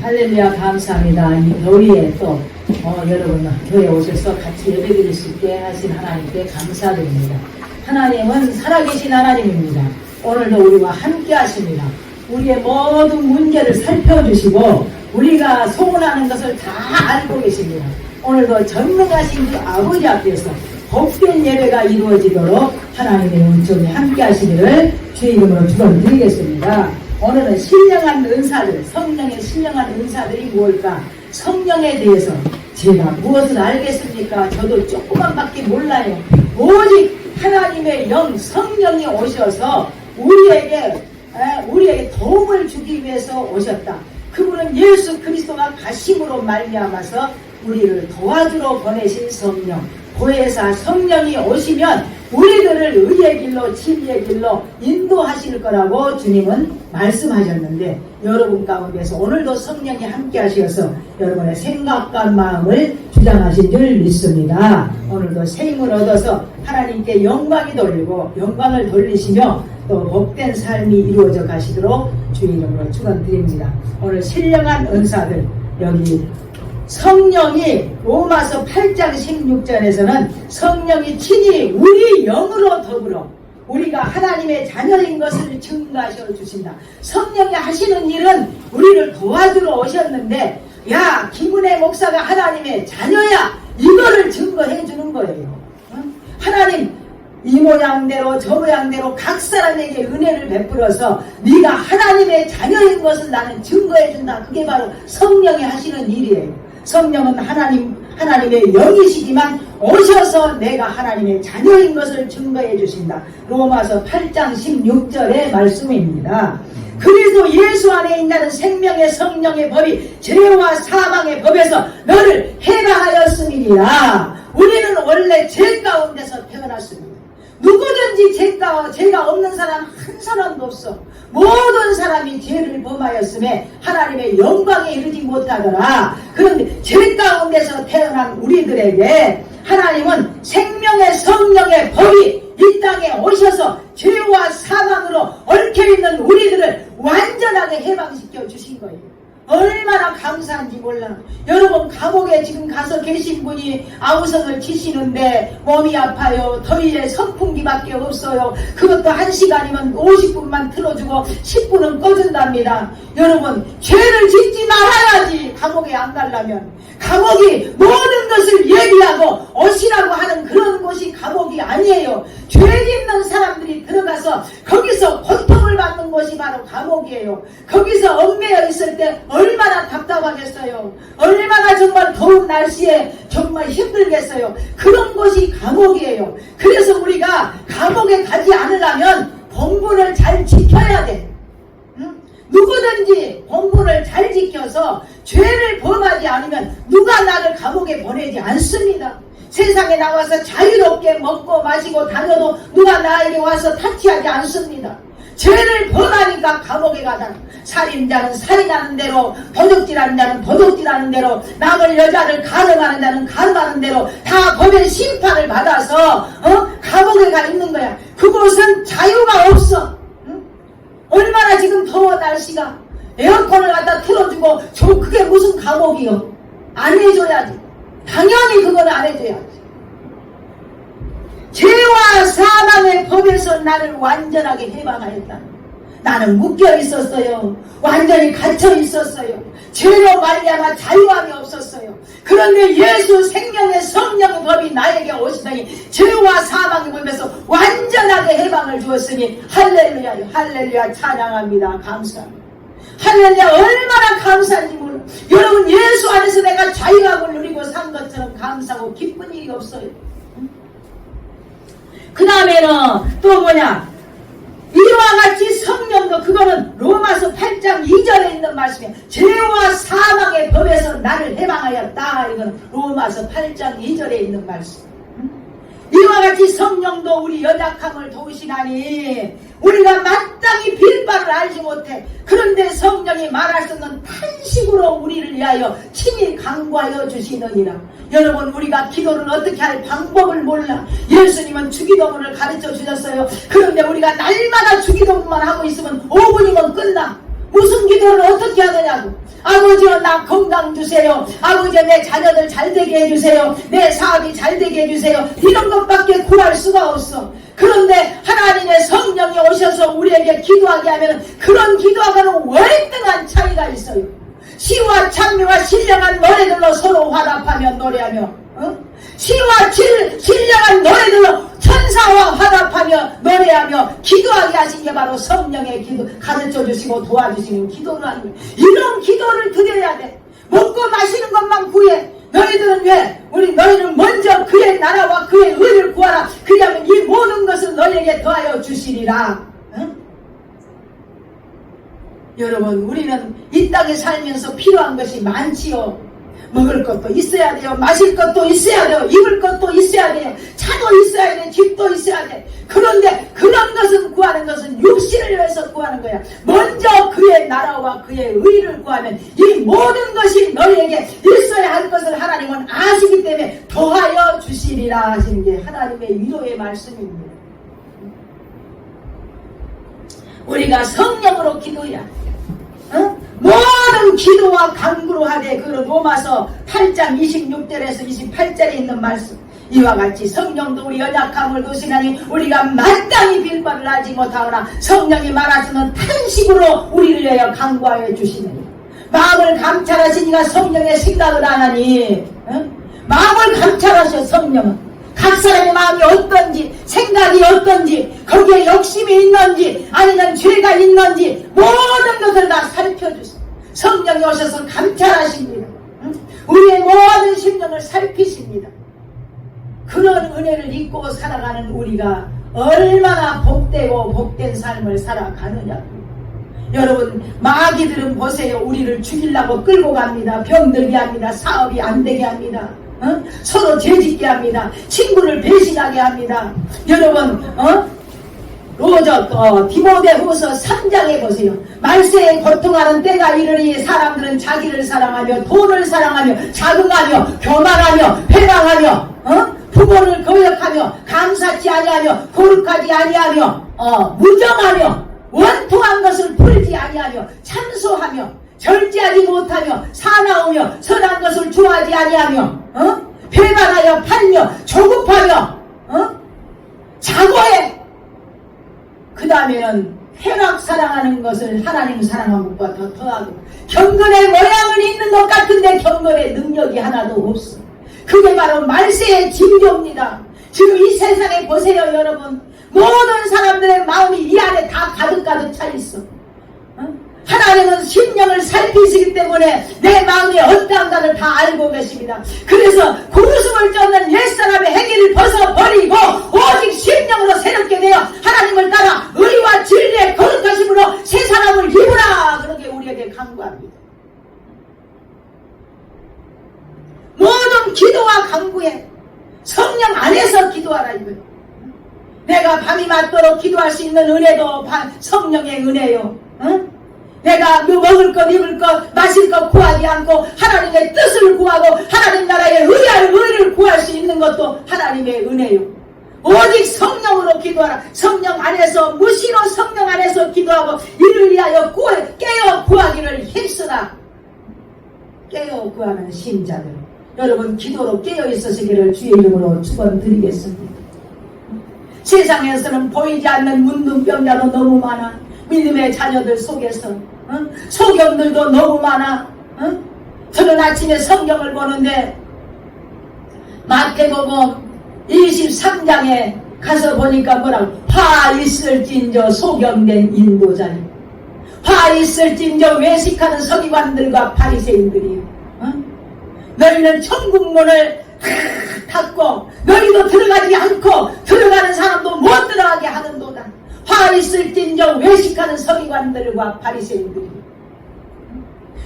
할렐루야, 감사합니다. 이 겨울에 또 여러분 교회에 오셔서 같이 예배드릴 수 있게 하신 하나님께 감사드립니다. 하나님은 살아계신 하나님입니다. 오늘도 우리와 함께 하십니다. 우리의 모든 문제를 살펴주시고 우리가 소원하는 것을 다 알고 계십니다. 오늘도 전능하신 그 아버지 앞에서 복된 예배가 이루어지도록 하나님의 은총이 함께 하시기를 주의 이름으로 축원드리겠습니다. 오늘은 신령한 은사들, 성령의 신령한 은사들이 무엇일까? 성령에 대해서 제가 무엇을 알겠습니까? 저도 조그만밖에 몰라요. 오직 하나님의 영, 성령이 오셔서 우리에게 도움을 주기 위해서 오셨다. 그분은 예수 그리스도가 가심으로 말미암아서 우리를 도와주러 보내신 성령. 보혜사 성령이 오시면 우리들을 의의 길로 진리의 길로 인도하실 거라고 주님은 말씀하셨는데, 여러분 가운데서 오늘도 성령이 함께 하셔서 여러분의 생각과 마음을 주장하신 줄 믿습니다. 오늘도 새 힘을 얻어서 하나님께 영광이 돌리고 영광을 돌리시며 또 복된 삶이 이루어져 가시도록 주의 이름으로 축원드립니다. 오늘 신령한 은사들, 여기 성령이 로마서 8장 16절에서는 성령이 친히 우리 영으로 더불어 우리가 하나님의 자녀인 것을 증거하셔 주신다. 성령이 하시는 일은 우리를 도와주러 오셨는데, 야, 김은혜 목사가 하나님의 자녀야, 이거를 증거해 주는 거예요. 하나님 이 모양대로 저 모양대로 각 사람에게 은혜를 베풀어서 네가 하나님의 자녀인 것을 나는 증거해 준다. 그게 바로 성령이 하시는 일이에요. 성령은 하나님의 영이시지만 오셔서 내가 하나님의 자녀인 것을 증거해 주신다. 로마서 8장 16절의 말씀입니다. 그래서 예수 안에 있는 생명의 성령의 법이 죄와 사망의 법에서 너를 해방하였음이니라. 우리는 원래 죄 가운데서 태어났습니다. 누구든지 죄가 없는 사람 한 사람도 없어. 모든 사람이 죄를 범하였음에 하나님의 영광에 이르지 못하더라. 그런데 죄 가운데서 태어난 우리들에게 하나님은 생명의 성령의 법이 이 땅에 오셔서 죄와 사망으로 얽혀있는 우리들을 완전하게 해방시켜 주신 거예요. 얼마나 감사한지 몰라. 여러분, 감옥에 지금 가서 계신 분이 아우성을 치시는데 몸이 아파요. 더위에 선풍기밖에 없어요. 그것도 1시간이면 50분만 틀어주고 10분은 꺼준답니다. 여러분, 죄를 짓지 말아야지. 감옥에 안 가려면. 감옥이 모든 것을 얘기하고 오시라고 하는 그런 곳이 감옥이 아니에요. 죄 짓는 사람들이 들어가서 거기서 고통을 받는 곳이 바로 감옥이에요. 거기서 얽매여 있을 때 얼마나 답답하겠어요. 얼마나 정말 더운 날씨에 정말 힘들겠어요. 그런 곳이 감옥이에요. 그래서 우리가 감옥에 가지 않으려면 본분을 잘 지켜야 돼. 누구든지 본분을 잘 지켜서 죄를 범하지 않으면 누가 나를 감옥에 보내지 않습니다. 세상에 나와서 자유롭게 먹고 마시고 다녀도 누가 나에게 와서 타치하지 않습니다. 죄를 범하니까 감옥에 가다. 살인자는 살인하는 대로, 도둑질하는 자는 도둑질하는 대로, 남을 여자를 가늠하는 자는 가늠하는 대로 다 법의 심판을 받아서 감옥에 가 있는 거야. 그곳은 자유가 없어. 얼마나 지금 더워 날씨가. 에어컨을 갖다 틀어주고 그게 무슨 감옥이요. 안 해줘야지. 당연히 그건 안 해줘야지. 죄와 사망의 법에서 나를 완전하게 해방하였다. 나는 묶여 있었어요. 완전히 갇혀 있었어요. 죄로 말미암아 자유함이 없었어요. 그런데 예수 생명의 성령의 법이 나에게 오시더니 죄와 사망의 법에서 완전하게 해방을 주었으니 할렐루야, 할렐루야, 찬양합니다. 감사합니다. 할렐루야, 얼마나 감사한지 몰라. 여러분, 예수 안에서 내가 자유함을 누리고 산 것처럼 감사하고 기쁜 일이 없어요. 그 다음에는 또 뭐냐, 이와 같이 성령도, 그거는 로마서 8장 2절에 있는 말씀이에요. 죄와 사망의 법에서 나를 해방하였다. 이건 로마서 8장 2절에 있는 말씀. 이와 같이 성령도 우리 연약함을 도우시나니 우리가 마땅히 빌 바를 알지 못해. 그런데 성령이 말할 수 없는 탄식으로 우리를 위하여 친히 간구하여 주시느니라. 여러분, 우리가 기도를 어떻게 할 방법을 몰라. 예수님은 주기도문을 가르쳐 주셨어요. 그런데 우리가 날마다 주기도문만 하고 있으면 5분이면 끝나. 무슨 기도를 어떻게 하느냐고. 아버지여 나 건강 주세요. 아버지여 내 자녀들 잘되게 해주세요. 내 사업이 잘되게 해주세요. 이런 것밖에 구할 수가 없어. 그런데 하나님의 성령이 오셔서 우리에게 기도하게 하면 그런 기도하고는 월등한 차이가 있어요. 시와 찬미와 신령한 노래들로 서로 화답하며 노래하며 시와 신령한 노래들로 천사와 화답하며 노래하며 기도하게 하신 게 바로 성령의 기도, 가르쳐 주시고 도와주시는 기도를 하는 거예요. 이런 기도를 드려야 돼. 먹고 마시는 것만 구해. 너희들은 왜? 너희는 먼저 그의 나라와 그의 의를 구하라. 그러면 이 모든 것을 너희에게 더하여 주시리라. 여러분, 우리는 이 땅에 살면서 필요한 것이 많지요. 먹을 것도 있어야 돼요. 마실 것도 있어야 돼요. 입을 것도 있어야 돼요. 차도 있어야 돼. 집도 있어야 돼. 그런데 그런 것은 구하는 것은 육신을 위해서 구하는 거야. 먼저 그의 나라와 그의 의를 구하면 이 모든 것이 너희에게 있어야 할 것을 하나님은 아시기 때문에 더하여 주시리라 하시는 게 하나님의 위로의 말씀입니다. 우리가 성령으로 기도해야 모든 기도와 간구로 하되 그 로마서 8장 26절에서 28절에 있는 말씀 이와 같이 성령도 우리 연약함을 도시나니 우리가 마땅히 빌 바를 알지 못하오나 성령이 말하시는 탄식으로 우리를 위하여 간구하여 주시느니 마음을 감찰하시니가 성령의 생각을 안 하니 마음을 감찰하셔. 성령은 각 사람의 마음이 어떤지 생각이 어떤지 거기에 욕심이 있는지 아니면 죄가 있는지 모든 것을 다 살펴주세요. 성령이 오셔서 감찰하십니다. 우리의 모든 심령을 살피십니다. 그런 은혜를 잊고 살아가는 우리가 얼마나 복되고 복된 삶을 살아가느냐고. 여러분, 마귀들은 보세요. 우리를 죽이려고 끌고 갑니다. 병들게 합니다. 사업이 안 되게 합니다. 서로 죄짓게 합니다. 친구를 배신하게 합니다. 여러분, 디모데후서 3장에 보세요. 말세에 고통하는 때가 이르니 사람들은 자기를 사랑하며 돈을 사랑하며 자긍하며 교만하며 회방하며 부모를 거역하며 감사치 아니하며 거룩하지 아니하며 무정하며 원통한 것을 풀지 아니하며 참소하며 절제하지 못하며 사나우며 선한 것을 좋아하지 아니하며 배반하여 팔며 조급하며 자고해. 그 다음에는 쾌락 사랑하는 것을 하나님 사랑한 것과 더 더하고 경건의 모양은 있는 것 같은데 경건의 능력이 하나도 없어. 그게 바로 말세의 징조입니다. 지금 이 세상에 보세요. 여러분, 모든 사람들의 마음이 이 안에 다 가득가득 차 있어. 하나님은 심령을 살피시기 때문에 내 마음이 어떠한가를 다 알고 계십니다. 그래서 구슴을 쫓는 옛사람의 행위를 벗어버리고 오직 심령으로 새롭게 되어 하나님을 따라 의와 진리의 거룩하심으로 새 사람을 입으라. 그렇게 우리에게 강구합니다. 모든 기도와 강구에 성령 안에서 기도하라 이거예요. 내가 밤이 맞도록 기도할 수 있는 은혜도 성령의 은혜요. 내가 먹을 것, 입을 것, 마실 것 구하지 않고 하나님의 뜻을 구하고 하나님 나라의 의를 구할 수 있는 것도 하나님의 은혜요. 오직 성령으로 기도하라. 성령 안에서 무시로 성령 안에서 기도하고 이를 위하여 깨어 구하기를 힘쓰라. 깨어 구하는 신자들, 여러분 기도로 깨어 있으시기를 주의 이름으로 축원드리겠습니다. 세상에서는 보이지 않는 문둥병자도 너무 많아. 믿음의 자녀들 속에서 소경들도 너무 많아. 저는 아침에 성경을 보는데 마태복음 23장에 가서 보니까 뭐라고, 화 있을진저 소경된 인도자니, 화 있을진저 외식하는 서기관들과 바리새인들이요. 너희는 천국문을 닫고 너희도 들어가지 않고 들어가는 사람도 못 들어가게 하는도다. 화 있을진저 외식하는 서기관들과 바리새인들이,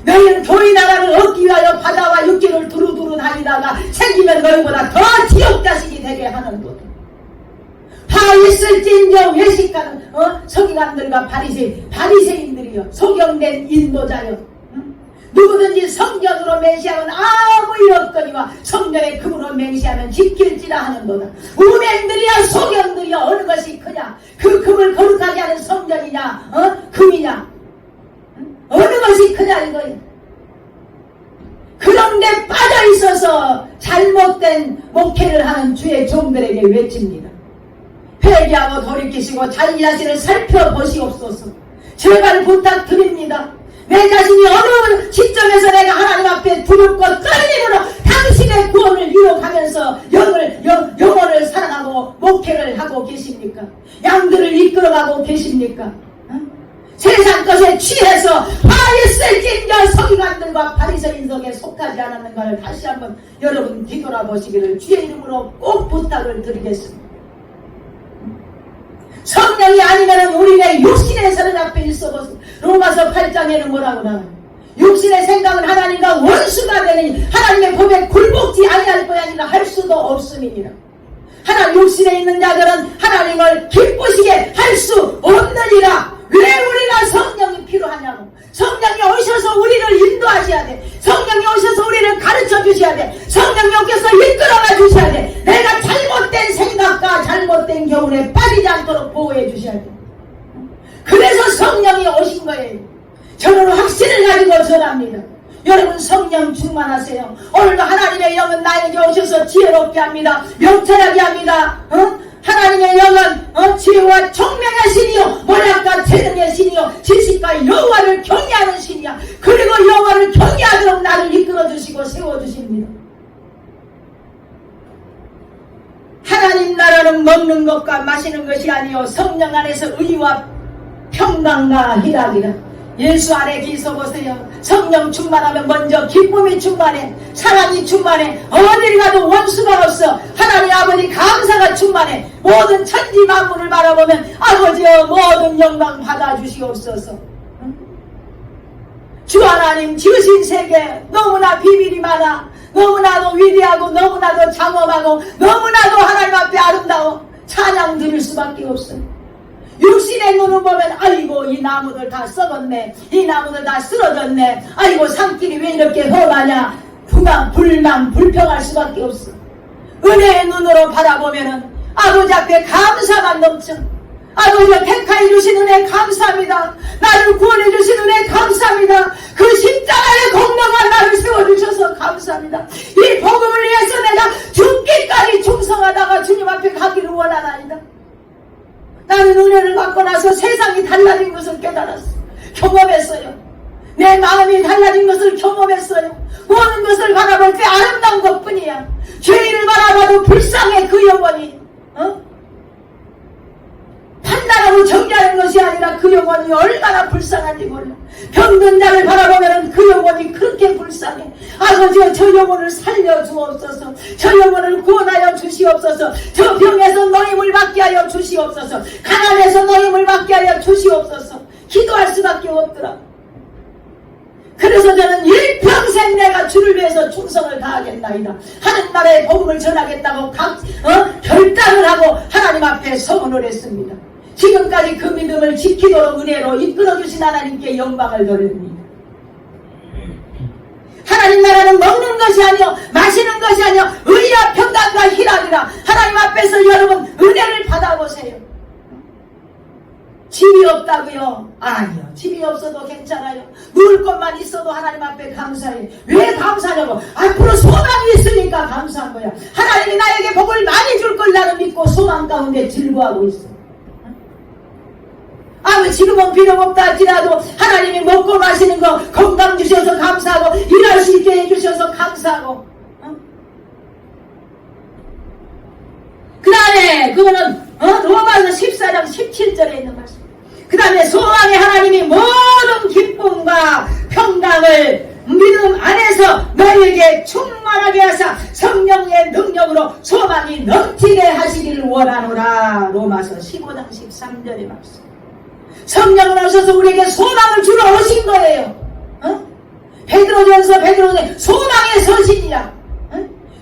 너희는 교회 나라를 얻기 위하여 바다와 육지를 두루두루 다니다가 생기면 너희보다 더 지옥 자식이 되게 하는도다. 화 있을진저 외식하는 서기관들과 바리새인들이요, 소경된 인도자요. 누구든지 성전으로 맹세하면 아무 일 없거니와 성전의 금으로 맹세하면 지킬지라 하는도다. 우맹들이야 소경들이야 어느 것이 크냐? 그 금을 거룩하게 하는 성전이냐 금이냐? 어느 것이 크냐 이거야. 데 빠져 있어서 잘못된 목회를 하는 주의 종들에게 외칩니다. 회개하고 돌이키시고 자기 자신을 살펴보시옵소서. 제발 부탁드립니다. 내 자신이 어느 시점에서 내가 하나님 앞에 두렵고 떨림으로 당신의 구원을 이뤄가면서 영혼을 사랑하고 목회를 하고 계십니까? 양들을 이끌어가고 계십니까? 세상 것에 취해서 화에 쓸낀 서기관들과 바리새인 속에 속하지 않았는가를 다시 한번 여러분 뒤돌아보시기를 주의 이름으로 꼭 부탁을 드리겠습니다. 성령이 아니면 우리의 육신의 서른 앞에 있어보세요. 로마서 8장에는 뭐라고 나와요? 육신의 생각은 하나님과 원수가 되니 하나님의 법에 굴복지 아니할 것이 아니라 할 수도 없음이니라. 하나님 육신에 있는 자들은 하나님을 기쁘시게 할 수 없느니라. 왜 우리가 성령이 필요하냐고. 성령이 오셔서 우리를 인도하셔야 돼. 성령이 오셔서 우리를 가르쳐 주셔야 돼. 성령이 오셔서 이끌어가 주셔야 돼. 내가 잘못된 생각과 잘못된 교훈에 빠지지 않도록 보호해 주셔야 돼. 그래서 성령이 오신 거예요. 저는 확신을 가지고 전합니다. 여러분 성령 충만하세요. 오늘도 하나님의 영은 나에게 오셔서 지혜롭게 합니다. 명철하게 합니다. 하나님의 영은 지혜와 총명의 신이요 모략과 재능의 신이요 지식과 여호와를 경외하는 신이야. 그리고 여호와를 경외하도록 나를 이끌어주시고 세워주십니다. 하나님 나라는 먹는 것과 마시는 것이 아니요 성령 안에서 의와 평강과 희락이라. 예수 안에 계셔보세요. 성령 충만하면 먼저 기쁨이 충만해. 사랑이 충만해. 어딜 가도 원수가 없어. 하나님 아버지 감사가 충만해. 모든 천지 만물을 바라보면 아버지여 모든 영광 받아주시옵소서. 주 하나님 지으신 세계 너무나 비밀이 많아. 너무나도 위대하고 너무나도 장엄하고 너무나도 하나님 앞에 아름다워. 찬양 드릴 수밖에 없어요. 육신의 눈을 보면 아이고 이 나무들 다 썩었네. 이 나무들 다 쓰러졌네. 아이고 산길이 왜 이렇게 험하냐. 불만 불평할 수밖에 없어. 은혜의 눈으로 바라보면은 아버지 앞에 감사가 넘쳐. 아버지가 택하여 주신 은혜 감사합니다. 나를 구원해 주신 은혜 감사합니다. 그 십자가의 공로가 나를 세워주셔서 감사합니다. 이 복음을 위해서 내가 죽기까지 충성하다가 주님 앞에 가기를 원하나이다. 나는 은혜를 받고 나서 세상이 달라진 것을 깨달았어. 경험했어요. 내 마음이 달라진 것을 경험했어요. 모든 것을 바라볼 때 아름다운 것뿐이야. 죄인을 바라봐도 불쌍해. 그 영혼이 판단하고 정죄하는 것이 아니라 그 영혼이 얼마나 불쌍한지 몰라. 병든 자를 바라보면 그 영혼이 그렇게 불쌍해. 아버지여 저 영혼을 살려주옵소서. 저 영혼을 구원하여 주시옵소서. 저 병에서 노임을 받게 하여 주시옵소서. 가난에서 노임을 받게 하여 주시옵소서. 기도할 수밖에 없더라. 그래서 저는 일평생 내가 주를 위해서 충성을 다하겠나이다. 하는 나라의 복음을 전하겠다고 결단을 하고 하나님 앞에 서문을 했습니다. 지금까지 그 믿음을 지키도록 은혜로 이끌어주신 하나님께 영광을 돌립니다. 하나님 나라는 먹는 것이 아니요 마시는 것이 아니요 의와 평강과 희락이라. 하나님 앞에서 여러분 은혜를 받아보세요. 집이 없다고요? 아니요. 집이 없어도 괜찮아요. 누울 것만 있어도 하나님 앞에 감사해. 왜 감사하냐고? 앞으로 소망이 있으니까 감사한 거야. 하나님이 나에게 복을 많이 줄 걸 나는 믿고 소망 가운데 즐거워하고 있어. 지금은 필요 없다 할지라도 하나님이 먹고 마시는 거 건강 주셔서 감사하고 일할 수 있게 해주셔서 감사하고 그 다음에 그거는 로마서 14장 17절에 있는 말씀. 그 다음에 소망의 하나님이 모든 기쁨과 평강을 믿음 안에서 너희에게 충만하게 하사 성령의 능력으로 소망이 넘치게 하시기를 원하노라. 로마서 15장 13절의 말씀. 성령은 오셔서 우리에게 소망을 주러 오신 거예요. 베드로전서 소망의 서신이야.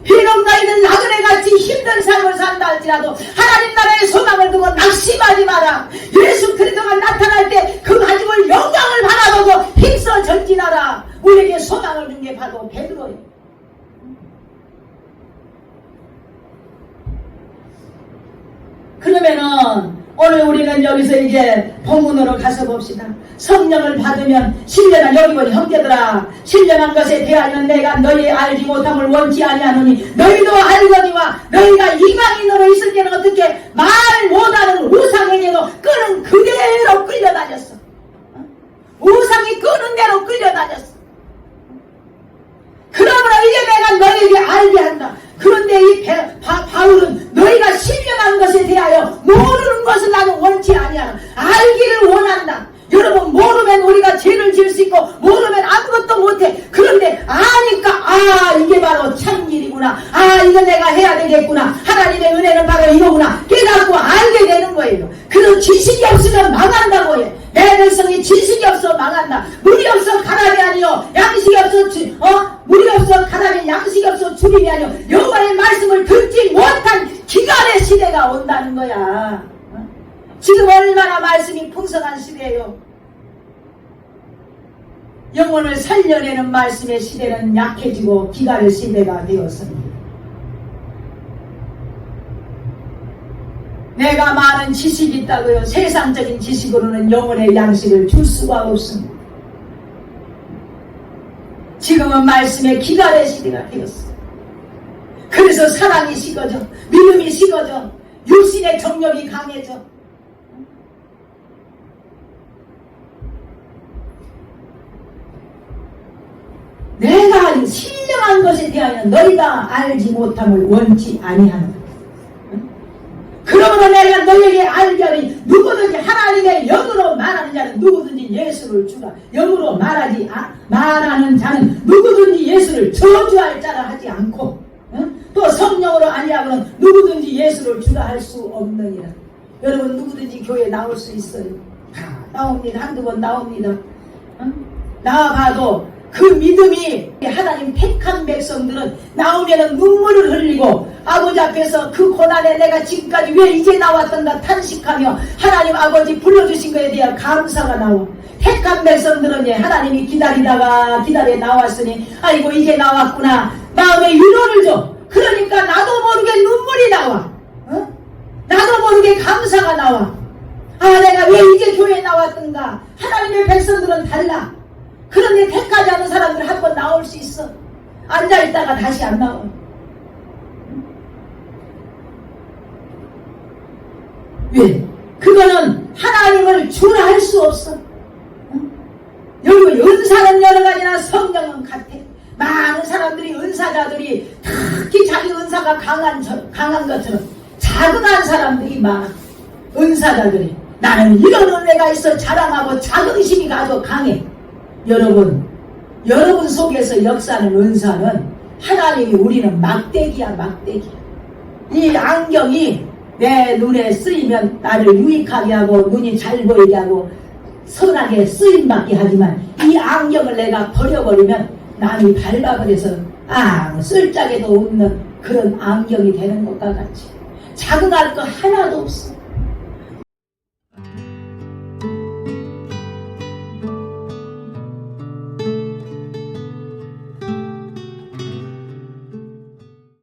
비록 너희는 나그네같이 힘든 삶을 산다 할지라도 하나님 나라의 소망을 두고 낙심하지 마라. 예수 그리스도가 나타날 때 그 가지고 영광을 바라보고 힘써 전진하라. 우리에게 소망을 준 게 바로 베드로예요. 그러면은 오늘 우리는 여기서 이제 본문으로 가서 봅시다. 성령을 받으면 신령한, 여기 보니 형제들아, 신령한 것에 대하여 내가 너희 알지 못함을 원치 아니하노니 너희도 알거니와 너희가 이방인으로 있을 때는 어떻게 말 못하는 우상에게도 끄는 그대로 끌려다녔어. 우상이 끄는 대로 끌려다녔어. 그러므로 이제 내가 너희에게 알게 한다. 그런데 이 바울은 너희가 신령한 것에 대하여 모르는 것을 나는 원치 아니하나, 알기를 원한다. 여러분, 모르면 우리가 죄를 지을 수 있고 모르면 아무것도 못해. 그런데 아니까 이게 바로 참일이구나, 이거 내가 해야 되겠구나, 하나님의 은혜는 바로 이거구나 깨닫고 알게 되는 거예요. 그래서 지식이 없으면 망한다고 해. 내 백성이 지식이 없어 망한다. 물이 없어 가람이 아니요 양식이 없어 물이 없어 가람이 양식이 없어 주림이 아니요 여호와의 말씀을 듣지 못한 기갈의 시대가 온다는 거야. 지금 얼마나 말씀이 풍성한 시대예요. 영혼을 살려내는 말씀의 시대는 약해지고 기갈의 시대가 되었습니다. 내가 많은 지식이 있다고요. 세상적인 지식으로는 영혼의 양식을 줄 수가 없습니다. 지금은 말씀의 기갈의 시대가 되었어. 그래서 사랑이 식어져, 믿음이 식어져, 육신의 정력이 강해져. 내가 신령한 것에 대하여 너희가 알지 못함을 원치 아니하노라. 그러므로 내가 너희에게 알려니 누구든지 하나님의 영으로 말하는 자는 누구든지 예수를 주라. 영으로 말하는 자는 누구든지 예수를 저주할 자라 하지 않고, 또 성령으로 아니하고는 누구든지 예수를 주라 할 수 없느니라. 여러분, 누구든지 교회에 나올 수 있어요. 나옵니다. 한두 번 나옵니다. 나와봐도 그 믿음이, 하나님 택한 백성들은 나오면은 눈물을 흘리고 아버지 앞에서 그 고난에 내가 지금까지 왜 이제 나왔던가 탄식하며 하나님 아버지 불러주신 것에 대한 감사가 나와. 택한 백성들은 하나님이 기다리다가 기다려 나왔으니 아이고 이제 나왔구나 마음에 위로를 줘. 그러니까 나도 모르게 눈물이 나와. 나도 모르게 감사가 나와. 내가 왜 이제 교회에 나왔던가. 하나님의 백성들은 달라. 그런데 택하지 않은 사람들 한 번 나올 수 있어. 앉아있다가 다시 안 나와. 왜? 그거는 하나님을 주라 할 수 없어. 여러분, 은사는 여러 가지나 성령은 같아. 많은 사람들이, 은사자들이 특히 자기 은사가 강한 것처럼 자긍한 사람들이 많아. 은사자들이 나는 이런 은혜가 있어 자랑하고 자긍심이 아주 강해. 여러분 속에서 역사하는 은사는 하나님이 우리는 막대기야, 막대기. 이 안경이 내 눈에 쓰이면 나를 유익하게 하고 눈이 잘 보이게 하고 선하게 쓰임받게 하지만 이 안경을 내가 버려버리면 남이 밟아버려서 쓸 짝에도 없는 그런 안경이 되는 것과 같이 자긍할 거 하나도 없어.